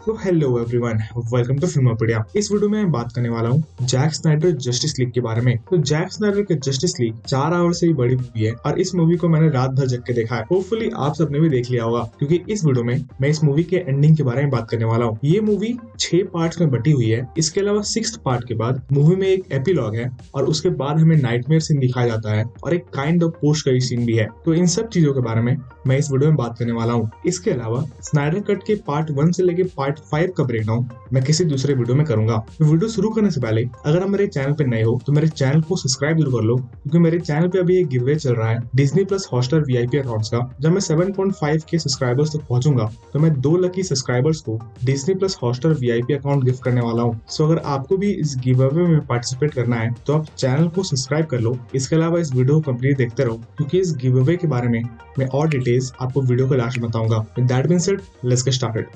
तो hello everyone, welcome to फिल्मोपीडिया। इस video में मैं बात करने वाला हूँ जैक स्नाइडर जस्टिस लीग के बारे में। तो जैक स्नाइडर की जस्टिस लीग 4 आवर से भी बड़ी मूवी है और इस मूवी को मैंने रात भर जग के देखा है। होपफुली आप सबने भी देख लिया होगा, क्योंकि इस वीडियो में मैं इस मूवी के एंडिंग के बारे में बात करने वाला हूँ। ये मूवी 6 पार्ट्स में बटी हुई है। इसके अलावा 6th पार्ट के बाद मूवी में एक एपिलॉग है और उसके बाद हमें नाइटमेयर सीन दिखाया जाता है और एक kind of post credit scene भी है। तो इन सब चीजों के बारे में मैं इस वीडियो में बात करने वाला हूँ। इसके अलावा स्नाइडर कट के पार्ट 1 से लेके पार्ट 5 का ब्रेकडाउन मैं किसी दूसरे वीडियो में करूंगा। तो वीडियो शुरू करने से पहले अगर आप मेरे चैनल पे नए हो तो मेरे चैनल को सब्सक्राइब जरूर कर लो, क्योंकि मेरे चैनल पे अभी एक गिवअवे चल रहा है Disney plus Hotstar VIP accounts का। जब मैं 7.5 के सब्सक्राइबर्स तक पहुंचूंगा तो मैं 2 लकी सब्सक्राइबर्स को Disney plus Hotstar VIP account gift करने वाला हूँ। सो अगर आपको भी इस गिवअवे में पार्टिसिपेट करना है तो आप चैनल को सब्सक्राइब कर लो। इसके अलावा इस वीडियो को कंप्लीट देखते रहो, क्योंकि इस गिवअवे के बारे में मैं और डिटेल्स आपको वीडियो के लास्ट में बताऊंगा। With that being said, let's get started.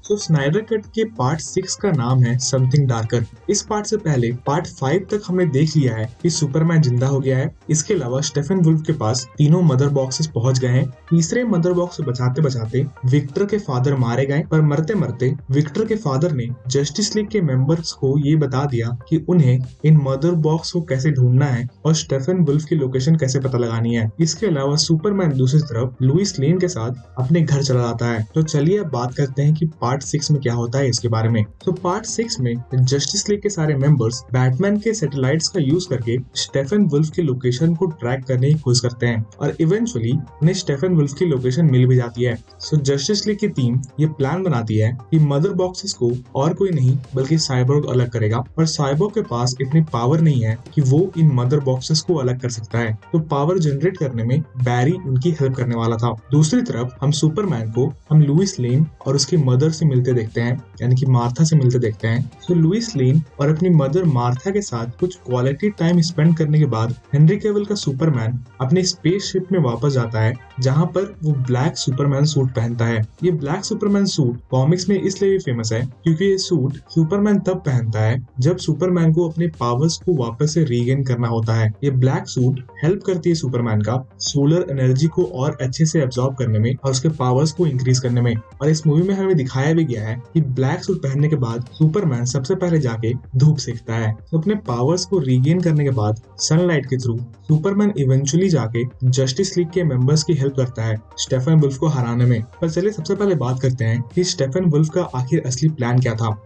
तो स्नाइडर कट के पार्ट 6 का नाम है समथिंग डार्कर। इस पार्ट से पहले पार्ट 5 तक हमने देख लिया है कि सुपरमैन जिंदा हो गया है। इसके अलावा स्टेफन वुल्फ के पास तीनों मदर बॉक्सेस पहुंच गए हैं। तीसरे मदर बॉक्स से बचाते बचाते विक्टर के फादर मारे गए, पर मरते मरते विक्टर के फादर ने जस्टिस लीग के मेंबर्स को ये बता दिया कि उन्हें इन मदर बॉक्स को कैसे ढूंढना है और स्टेफन वुल्फ की लोकेशन कैसे पता लगानी है। इसके अलावा सुपरमैन दूसरी तरफ लुइस लेन के साथ अपने घर चला जाता है। तो चलिए अब बात करते हैं कि पार्ट 6 में क्या होता है इसके बारे में। तो पार्ट 6 में जस्टिस लीग के सारे मेंबर्स बैटमैन के सैटेलाइट्स का यूज करके स्टेफन वुल्फ की लोकेशन को ट्रैक करने की कोशिश करते हैं और इवेंचुअली उन्हें स्टेफन वुल्फ की लोकेशन मिल भी जाती है। सो जस्टिस लीग की टीम ये प्लान बनाती है कि मदर बॉक्सेस को और कोई नहीं बल्कि साइबोर्ग अलग करेगा, और साइबोर्ग के पास इतनी पावर नहीं है कि वो इन मदर बॉक्सेस को अलग कर सकता है। तो पावर जनरेट करने में बैरी उनकी हेल्प करने वाला था। दूसरी तरफ हम सुपरमैन को लुइस लेन और उसकी मदर से मिलते देखते हैं, यानी कि मार्था से मिलते देखते हैं। तो लुइस लेन और अपनी मदर मार्था के साथ कुछ क्वालिटी टाइम स्पेंड करने के बाद हेनरी कैविल का सुपरमैन अपने स्पेसशिप में वापस जाता है, जहां पर वो ब्लैक सुपरमैन सूट पहनता है। ये ब्लैक सुपरमैन सूट कॉमिक्स में इसलिए भी फेमस है क्योंकि ये सूट सुपरमैन तब पहनता है जब सुपरमैन को अपने पावर्स को वापस से रीगेन करना होता है। ये ब्लैक सूट हेल्प करती है सुपरमैन का सोलर एनर्जी को और अच्छे से एब्जॉर्ब करने में और उसके पावर्स को इंक्रीज करने में। और इस मूवी में हमें दिखाया भी गया है कि ब्लैक सूट पहनने के बाद सुपरमैन सबसे पहले जाके धूप सेकता है। तो अपने पावर्स को रीगेन करने के बाद सनलाइट के थ्रू सुपरमैन इवेंचुअली जाके जस्टिस लीग के मेंबर्स की हेल्प करता है स्टेफन वुल्फ को हराने में। पर चलिए सबसे पहले बात करते हैं कि स्टेफन वुल्फ का आखिर असली प्लान क्या था।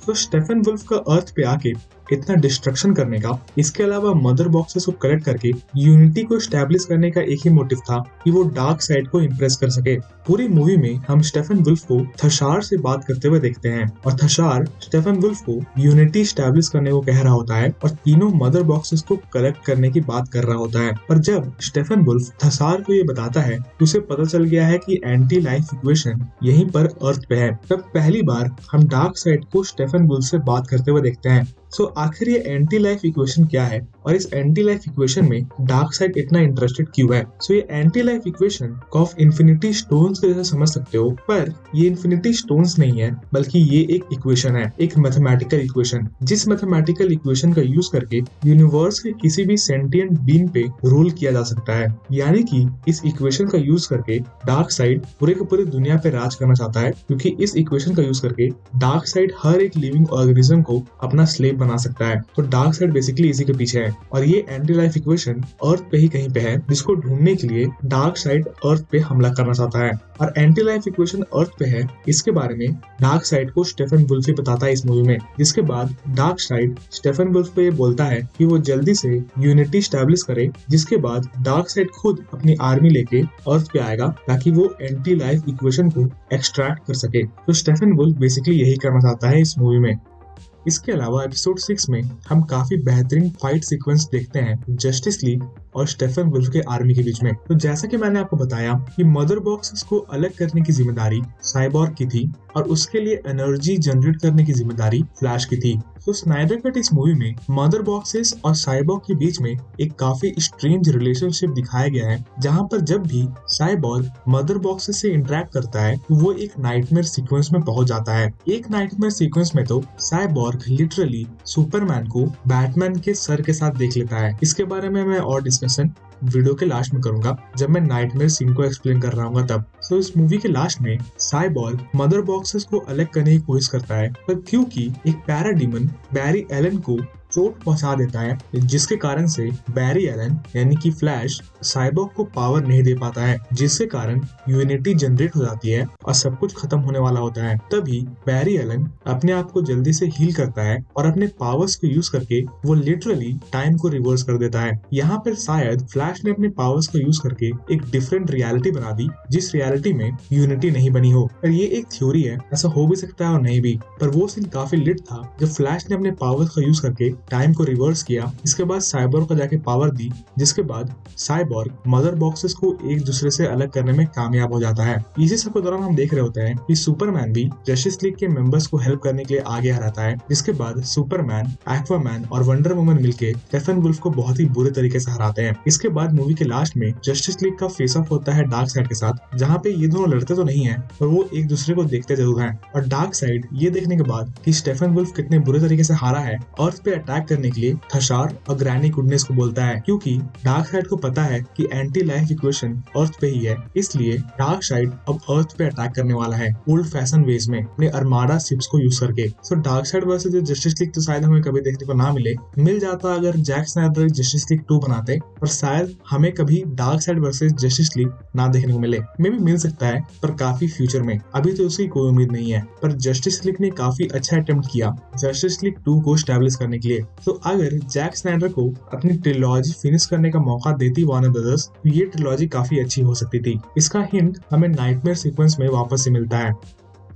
तो स्टेफन वुल्फ का अर्थ पे आके इतना डिस्ट्रक्शन करने का, इसके अलावा मदर बॉक्सेस को कलेक्ट करके यूनिटी को एस्टैब्लिश करने का एक ही मोटिव था कि वो डार्क साइड को इम्प्रेस कर सके। पूरी मूवी में हम स्टेफन वुल्फ को थशार से बात करते हुए देखते हैं और थशार स्टेफन वुल्फ को यूनिटी एस्टैब्लिश करने को कह रहा होता है और तीनों मदर बॉक्सेस को कलेक्ट करने की बात कर रहा होता है। पर जब स्टेफन वुल्फ थशार को ये बताता है तो उसे पता चल गया है कि एंटी लाइफ इक्वेशन यहीं पर अर्थ पे है। तब पहली बार हम डार्क साइड को स्टेफन वुल्फ से बात करते हुए देखते हैं। सो आखिर ये एंटी लाइफ इक्वेशन क्या है और इस एंटी लाइफ इक्वेशन में डार्क साइड इतना इंटरेस्टेड क्यों है। सो ये anti life equation of infinity stones के जैसे समझ सकते हो, पर ये इन्फिनिटी स्टोन्स नहीं है बल्कि ये एक इक्वेशन है, एक मैथमेटिकल इक्वेशन, जिस मैथमेटिकल इक्वेशन का यूज करके यूनिवर्स के किसी भी सेंटिएंट बीइंग पे रूल किया जा सकता है। यानी कि इस इक्वेशन का यूज करके डार्क साइड पूरे के पूरे दुनिया पे राज करना चाहता है, क्योंकि इस इक्वेशन का यूज करके डार्क साइड हर एक लिविंग ऑर्गेनिज्म को अपना स्लेव बना सकता है। तो डार्क साइड बेसिकली इसी के पीछे है और ये एंटी लाइफ इक्वेशन अर्थ पे ही कहीं पे है, जिसको ढूंढने के लिए डार्क साइड अर्थ पे हमला करना चाहता है। और एंटी लाइफ इक्वेशन अर्थ पे है, इसके बारे में डार्क साइड को स्टेफन वुल्फ ही बताता है इस मूवी में। जिसके बाद डार्क साइड स्टेफन वुल्फ पे ये बोलता है कि वो जल्दी से यूनिटी एस्टैब्लिश करे, जिसके बाद डार्क साइड खुद अपनी आर्मी लेके अर्थ पे आएगा ताकि वो एंटी लाइफ इक्वेशन को एक्सट्रैक्ट कर सके। तो स्टेफन वुल्फ बेसिकली यही करना चाहता है इस मूवी में। इसके अलावा एपिसोड 6 में हम काफी बेहतरीन फाइट सीक्वेंस देखते हैं जस्टिस लीग और स्टेफन वुल्फ के आर्मी के बीच में। तो जैसा कि मैंने आपको बताया कि मदर बॉक्सेस को अलग करने की जिम्मेदारी साइबोर्ग की थी और उसके लिए एनर्जी जनरेट करने की जिम्मेदारी फ्लैश की थी। तो स्नाइडर कट इस मूवी में मदर बॉक्सेस और साइबोर्ग के बीच में एक काफी स्ट्रेंज रिलेशनशिप दिखाया गया है, जहां पर जब भी साइबोर्ग मदर बॉक्सेस से इंटरेक्ट करता है तो वो एक नाइटमेयर सीक्वेंस में पहुंच जाता है। एक नाइटमेयर सीक्वेंस में तो साइबोर्ग लिटरली सुपरमैन को बैटमैन के सर के साथ देख लेता है। इसके बारे में मैं और डिस्कशन वीडियो के लास्ट में करूंगा जब मैं नाइटमेयर सीन को एक्सप्लेन कर रहा हूँ तब। तो इस मूवी के लास्ट में साइबॉर्ग मदर बॉक्सेस को अलग करने की कोशिश करता है, पर क्योंकि एक पैराडीमन बैरी एलन को चोट पहुंचा देता है, जिसके कारण से बैरी एलन यानी कि फ्लैश साइबॉर्ग को पावर नहीं दे पाता है, जिसके कारण यूनिटी जनरेट हो जाती है और सब कुछ खत्म होने वाला होता है। तभी बैरी एलन अपने आप को जल्दी से हील करता है और अपने पावर्स को यूज करके वो लिटरली टाइम को रिवर्स कर देता है। यहाँ पर शायद फ्लैश ने अपने पावर्स को यूज करके एक डिफरेंट रियलिटी बना दी, जिस रियलिटी में यूनिटी नहीं बनी हो। और ये एक थ्योरी है, ऐसा हो भी सकता है और नहीं भी, पर वो सीन काफी लिट था जब फ्लैश ने अपने पावर्स का यूज करके टाइम को रिवर्स किया। इसके बाद साइबॉर्ग को जाके पावर दी, जिसके बाद साइबॉर्ग मदर बॉक्सेस को एक दूसरे से अलग करने में कामयाब हो जाता है। इसी सब के दौरान हम देख रहे होते हैं कि सुपरमैन भी जस्टिस लीग के मेंबर्स को हेल्प करने के लिए आगे आ रहता है, जिसके बाद सुपरमैन, एक्वामैन और वंडर वुमन मिलके स्टेफन वुल्फ को बहुत ही बुरे तरीके से हराते हैं। इसके बाद मूवी के लास्ट में जस्टिस लीग का फेस ऑफ होता है डार्क साइड के साथ, जहाँ पे ये दोनों लड़ते तो नहीं है पर वो एक दूसरे को देखते जरूर हैं। और डार्क साइड ये देखने के बाद कि स्टेफन वुल्फ कितने बुरे तरीके से हारा है, अर्थ पे अटैक करने के लिए थशार और ग्रैनी गुडनेस को बोलता है, क्योंकि डार्क साइड को पता है कि एंटी लाइफ इक्वेशन अर्थ पे ही है, इसलिए डार्क साइड अब अर्थ पे अटैक करने वाला है ओल्ड फैशन वेज में अपने अर्माडा शिप्स को यूज करके। So dark side versus justice league तो शायद हमें कभी देखने को ना मिल जाता अगर जैक स्नाइडर जस्टिस लीग 2 बनाते, पर शायद हमें कभी dark side versus justice league ना देखने को मिले। मे भी मिल सकता है पर काफी फ्यूचर में, अभी तो उसकी कोई उम्मीद नहीं है। पर जस्टिस लीग ने काफी अच्छा अटेम्प्ट किया जस्टिस लीग 2 को एस्टैब्लिश करने के लिए। तो अगर जैक स्नाइडर को अपनी ट्रिलॉजी फिनिश करने का मौका देती वार्नर ब्रदर्स, तो ये ट्रिलॉजी काफी अच्छी हो सकती थी। इसका हिंट हमें नाइटमेयर सीक्वेंस में वापस से मिलता है।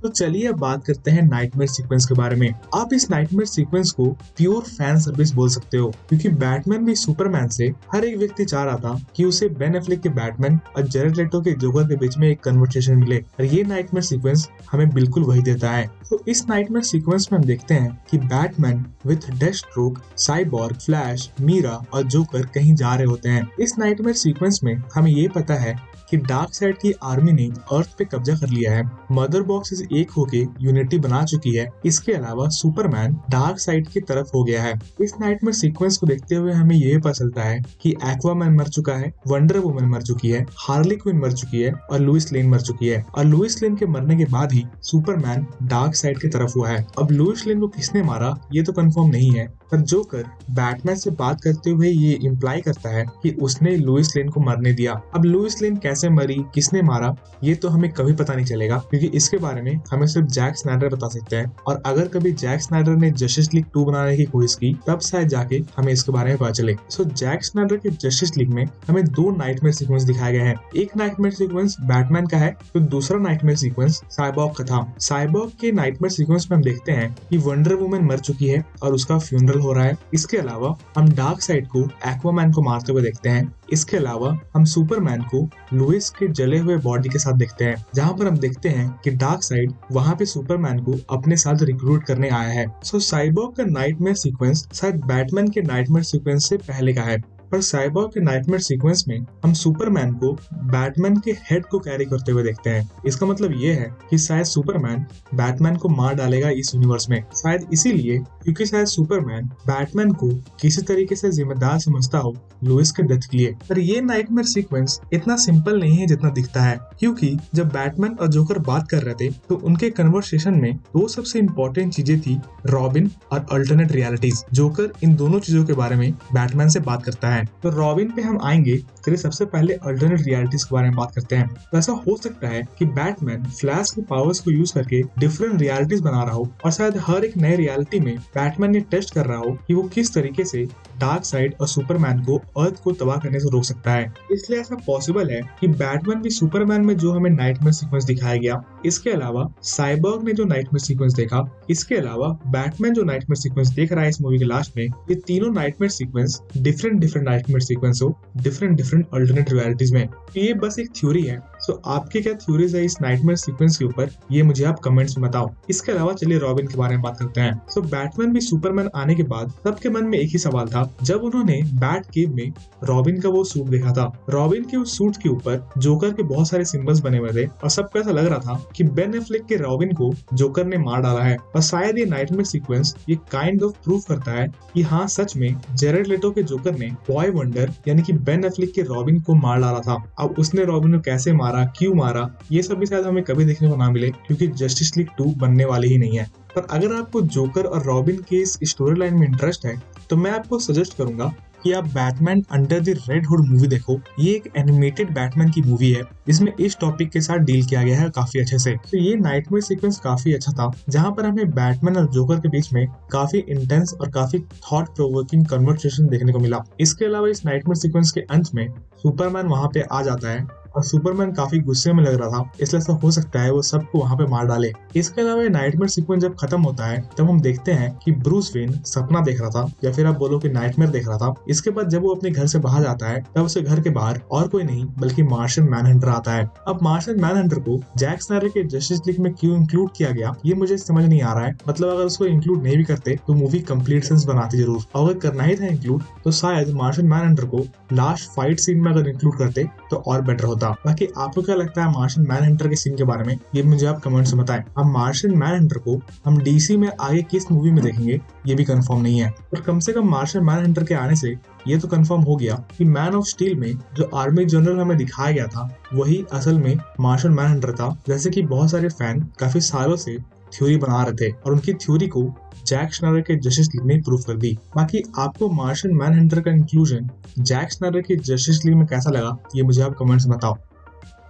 तो चलिए अब बात करते हैं नाइटमेयर सीक्वेंस के बारे में। आप इस नाइटमेयर सीक्वेंस को प्योर फैन सर्विस बोल सकते हो, क्योंकि बैटमैन भी सुपरमैन से हर एक व्यक्ति चाह रहा था कि उसे बेन एफ्लेक के बैटमैन और जेरेड लेटो के जोकर के बीच में एक कन्वर्सेशन मिले, और ये नाइटमेयर सीक्वेंस हमें बिल्कुल वही देता है। तो इस नाइटमेयर सीक्वेंस में हम देखते हैं कि Batman with Deathstroke, Cyborg, Flash, Mera और जोकर कहीं जा रहे होते हैं। इस नाइटमेयर सीक्वेंस में हमें ये पता है कि डार्क साइड की आर्मी ने अर्थ पे कब्जा कर लिया है, मदर बॉक्सेस एक होके यूनिटी बना चुकी है। इसके अलावा सुपरमैन डार्क साइड की तरफ हो गया है। इस नाइटमेयर सीक्वेंस को देखते हुए हमें ये पता चलता है कि एक्वामैन मर चुका है, वंडर वुमन मर चुकी है, हार्ली क्विन मर चुकी है और लुइस लेन मर चुकी है। और लुइस लेन के मरने के बाद ही सुपरमैन डार्क साइड की तरफ हुआ है। अब लुइस लेन को किसने मारा ये तो कंफर्म नहीं है, पर जोकर बैटमैन से बात करते हुए ये इम्प्लाई करता है कि उसने लुइस लेन को मरने दिया। अब लुइस लेन कैसे मरी, किसने मारा, ये तो हमें कभी पता नहीं चलेगा, क्योंकि इसके बारे में हमें सिर्फ जैक स्नाइडर बता सकते हैं। और अगर कभी जैक स्नाइडर ने जस्टिस लीग 2 बनाने की कोशिश की, तब शायद जाके हमें इसके बारे में पता चले। सो जैक स्नाइडर के जस्टिस लीग में हमें 2 नाइटमेयर सीक्वेंस दिखाए गए हैं। एक नाइटमेयर सीक्वेंस बैटमैन का है, तो दूसरा नाइटमेयर सीक्वेंस साइबॉर्ग का था। साइबॉर्ग के नाइटमेयर सीक्वेंस में हम देखते हैं कि वंडर वुमन मर चुकी है और उसका फ्यूनरल हो रहा है। इसके अलावा हम डार्क साइड को एक्वामैन को मारते हुए देखते हैं। इसके अलावा हम सुपरमैन को लुइस के जले हुए बॉडी के साथ देखते हैं, जहां पर हम देखते हैं कि डार्क साइड वहां पे सुपरमैन को अपने साथ रिक्रूट करने आया है। सो साइबॉर्ग का नाइटमेयर सीक्वेंस शायद बैटमैन के नाइटमेयर सीक्वेंस से पहले का है, पर साइबॉर्ग के नाइटमेयर सीक्वेंस में हम सुपरमैन को बैटमैन के हेड को कैरी करते हुए देखते हैं। इसका मतलब ये है कि शायद सुपरमैन बैटमैन को मार डालेगा इस यूनिवर्स में, शायद इसीलिए क्योंकि शायद सुपरमैन बैटमैन को किसी तरीके से जिम्मेदार समझता हो लुइस के डेथ के लिए। पर ये नाइटमेयर सीक्वेंस इतना सिंपल नहीं है जितना दिखता है, क्योंकि जब बैटमैन और जोकर बात कर रहे थे तो उनके कन्वर्सेशन में 2 सबसे इम्पोर्टेंट चीजें थी, रॉबिन और अल्टरनेट रियलिटीज। जोकर इन दोनों चीजों के बारे में बैटमैन से बात करता है। तो रॉबिन पे हम आएंगे, चलिए सबसे पहले अल्टरनेट रियलिटीज के बारे में बात करते हैं। तो ऐसा हो सकता है कि बैटमैन फ्लैश के पावर्स को यूज करके डिफरेंट रियलिटीज बना रहा हो, और शायद हर एक नए रियलिटी में बैटमैन ने टेस्ट कर रहा हो कि वो किस तरीके से डार्क साइड और सुपरमैन को अर्थ को तबाह करने से रोक सकता है। इसलिए ऐसा पॉसिबल है कि बैटमैन भी सुपरमैन में जो हमें नाइटमेयर सीक्वेंस दिखाया गया, इसके अलावा साइबॉर्ग ने जो नाइटमेयर सीक्वेंस देखा, इसके अलावा बैटमैन जो नाइटमेयर सीक्वेंस देख रहा है इस मूवी के लास्ट में, ये तीनों nightmare sequence different nightmare sequence हो डिफरेंट अल्टरनेट रियलिटीज में। ये बस एक थ्योरी है। सो आपके क्या थ्योरीज है इस नाइटमेयर सीक्वेंस के ऊपर, ये मुझे आप कमेंट्स में बताओ। इसके अलावा चलिए रॉबिन के बारे में बात करते हैं। सो बैटमैन भी सुपरमैन आने के बाद सबके मन में एक ही सवाल था, जब उन्होंने बैट केव में रॉबिन का वो सूट देखा था। रॉबिन के उस सूट के ऊपर जोकर के बहुत सारे सिंबल्स बने हुए थे, और सबको ऐसा लग रहा था कि बेन एफ्लेक के रॉबिन को जोकर ने मार डाला है। और शायद ये नाइटमेयर सीक्वेंस ये काइंड ऑफ प्रूव करता है कि हाँ, सच में जेरेड लेटो के जोकर ने बॉय वंडर यानी कि बेन एफ्लेक के रॉबिन को मार डाला था। अब उसने रॉबिन को कैसे मारा, क्यों मारा, ये सब भी शायद हमें कभी देखने को ना मिले, क्योंकि जस्टिस लीग 2 बनने वाली ही नहीं है। पर अगर आपको जोकर और रॉबिन के इस स्टोरी लाइन में इंटरेस्ट है तो मैं आपको सजेस्ट करूंगा कि आप Batman under the red hood movie देखो। ये एक एनिमेटेड बैटमैन की मूवी है जिसमें इस टॉपिक के साथ डील किया गया है काफी अच्छे से। तो ये नाइटमेयर सीक्वेंस काफी अच्छा था, जहां पर हमें बैटमैन और जोकर के बीच में काफी इंटेंस और काफी थॉट प्रोवोकिंग कन्वर्सेशन देखने को मिला। इसके अलावा इस नाइटमेयर सीक्वेंस के अंत में सुपरमैन वहां पे आ जाता है और सुपरमैन काफी गुस्से में लग रहा था, इसलिए ऐसा हो सकता है वो सबको वहां पे मार डाले। इसके अलावा ये नाइटमेयर सीक्वेंस जब खत्म होता है तब हम देखते हैं कि ब्रूस वेन सपना देख रहा था, या फिर आप बोलो कि नाइटमेयर देख रहा था। इसके बाद जब वो अपने घर से बाहर जाता है तब उसे घर के बाहर और कोई नहीं बल्कि मार्शियन मैनहंटर आता है। अब मार्शियन मैनहंटर को जैक स्नाइडर के जस्टिस लीग में क्यों इंक्लूड किया गया ये मुझे समझ नहीं आ रहा है। मतलब अगर उसको इंक्लूड नहीं भी करते तो मूवी कंप्लीट सेंस बनाती जरूर, और अगर करना ही था इंक्लूड तो शायद मार्शियन मैनहंटर को लास्ट फाइट सीन में अगर इंक्लूड करते तो और बेटर होता। बाकी आपको क्या लगता है मार्शियन मैनहंटर के सीन के बारे में, ये मुझे आप कमेंट्स में बताएं। अब मार्शियन मैनहंटर को हम डीसी में आगे किस मूवी में देखेंगे ये भी कंफर्म नहीं है, पर कम से कम मार्शियन मैनहंटर के आने से ये तो कंफर्म हो गया कि मैन ऑफ स्टील में जो आर्मी जनरल हमें दिखाया गया था वही असल में मार्शियन मैनहंटर था, जैसे कि बहुत सारे फैन काफी सालों से थ्योरी बना रहे थे और उनकी थ्योरी को जैक स्नाइडर के जस्टिस लीग ने प्रूव कर दी। बाकी आपको मार्शियन मैनहंटर का इंक्लूजन जैक स्नाइडर की जस्टिस लीग में कैसा लगा ये मुझे आप कमेंट्स में बताओ।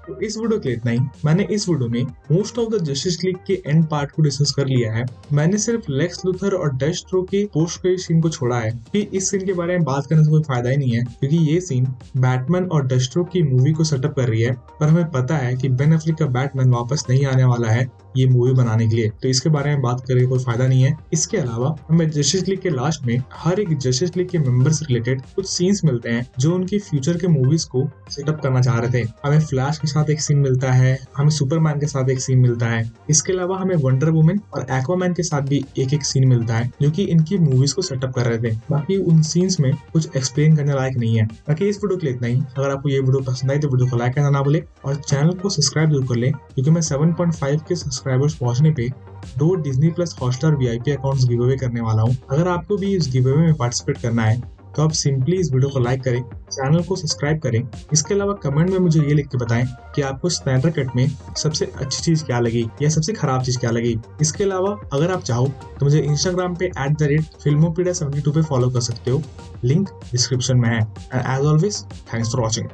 तो इस वीडियो के लिए इतना ही। मैंने इस वीडियो में most of the justice league के एंड पार्ट को डिस्कस कर लिया है। मैंने सिर्फ लेक्स लूथर और डेथस्ट्रोक के पोस्ट क्रेडिट सीन को छोड़ा है कि इस सीन के बारे में बात करने से कोई फायदा ही नहीं है, क्योंकि ये सीन बैटमैन और डेथस्ट्रोक की मूवी को सेटअप कर रही है। पर हमें पता है कि बेन एफ्लेक का बैटमैन वापस नहीं आने वाला है ये मूवी बनाने के लिए, तो इसके बारे में बात करने कोई फायदा नहीं है। इसके अलावा हमें जस्टिस लीग के लास्ट में हर एक जस्टिस लीग के मेंबर से रिलेटेड कुछ सीन्स मिलते हैं जो उनकी फ्यूचर के मूवीज को सेटअप करना चाह रहे थे। हमें फ्लैश के साथ एक सीन मिलता है, हमें सुपरमैन के साथ एक सीन मिलता है। इसके अलावा हमें वंडर वुमन और एक्वामैन के साथ भी एक एक सीन मिलता है जो कि इनकी मूवीज को सेटअप कर रहे थे। बाकी उन सीन्स में कुछ एक्सप्लेन करने लायक नहीं है। बाकी इस वीडियो के लिए इतना ही। अगर आपको ये वीडियो पसंद आई तो वीडियो को लाइक करना ना भूले और चैनल को सब्सक्राइब जरूर कर ले, क्योंकि मैं 7.5 के सब्सक्राइबर्स पहुंचने पे 2 Disney plus Hotstar VIP accounts give away करने वाला हूं। अगर आपको भी इस गिव अवे में पार्टिसिपेट करना है तो आप सिंपली इस वीडियो को लाइक करें, चैनल को सब्सक्राइब करें। इसके अलावा कमेंट में मुझे ये लिख के बताएं कि आपको स्नाइडर कट में सबसे अच्छी चीज क्या लगी या सबसे खराब चीज क्या लगी। इसके अलावा अगर आप चाहो तो मुझे इंस्टाग्राम पे @filmopedia72 पे फॉलो कर सकते हो, लिंक डिस्क्रिप्शन में है। And as always thanks for watching.